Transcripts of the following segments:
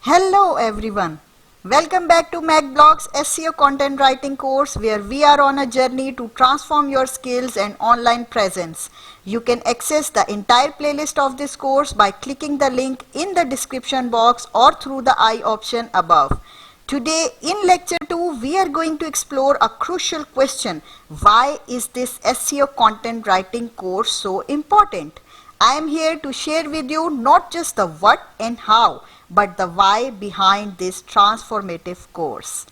Hello everyone. Welcome back to makblogs SEO Content Writing Course, where we are on a journey to transform your skills and online presence. You can access the entire playlist of this course by clicking the link in the description box or through the I option above. Today in lecture 2 we are going to explore a crucial question: why is this SEO content writing course so important? I am here to share with you not just the what and how, but the why behind this transformative course.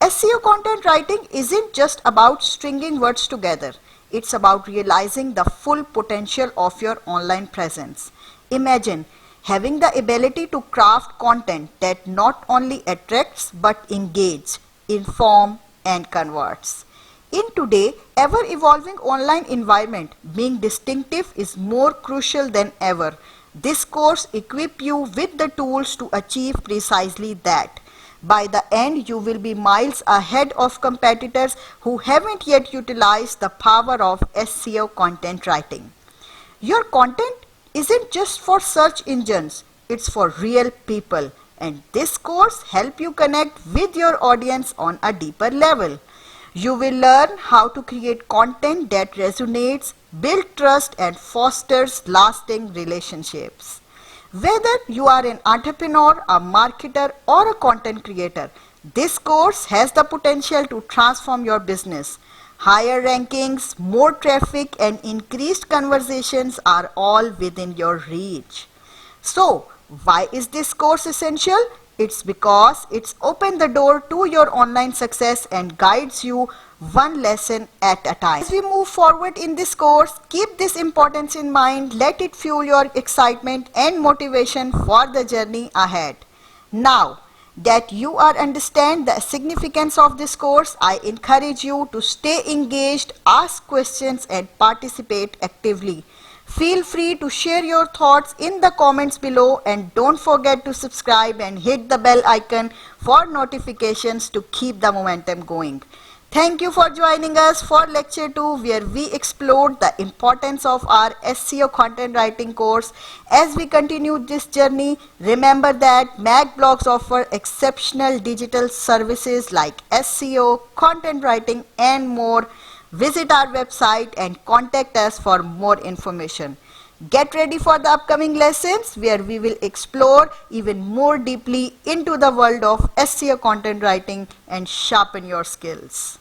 SEO content writing isn't just about stringing words together. It's about realizing the full potential of your online presence. Imagine having the ability to craft content that not only attracts but engages, informs, and converts. In today's ever-evolving online environment, being distinctive is more crucial than ever. This course equips you with the tools to achieve precisely that. By the end, you will be miles ahead of competitors who haven't yet utilized the power of SEO content writing. Your content isn't just for search engines, it's for real people. And this course helps you connect with your audience on a deeper level. You will learn how to create content that resonates, build trust, and fosters lasting relationships. Whether you are an entrepreneur, a marketer, or a content creator, this course has the potential to transform your business. Higher rankings, more traffic, and increased conversations are all within your reach. So, why is this course essential? It's because it's opened the door to your online success and guides you one lesson at a time. As we move forward in this course, keep this importance in mind. Let it fuel your excitement and motivation for the journey ahead. Now that you understand the significance of this course, I encourage you to stay engaged, ask questions, and participate actively. Feel free to share your thoughts in the comments below, and don't forget to subscribe and hit the bell icon for notifications to keep the momentum going. Thank you for joining us for lecture 2, where we explored the importance of our SEO content writing course. As we continue this journey, remember that makblogs offer exceptional digital services like SEO, content writing, and more. Visit our website and contact us for more information. Get ready for the upcoming lessons, where we will explore even more deeply into the world of SEO content writing and sharpen your skills.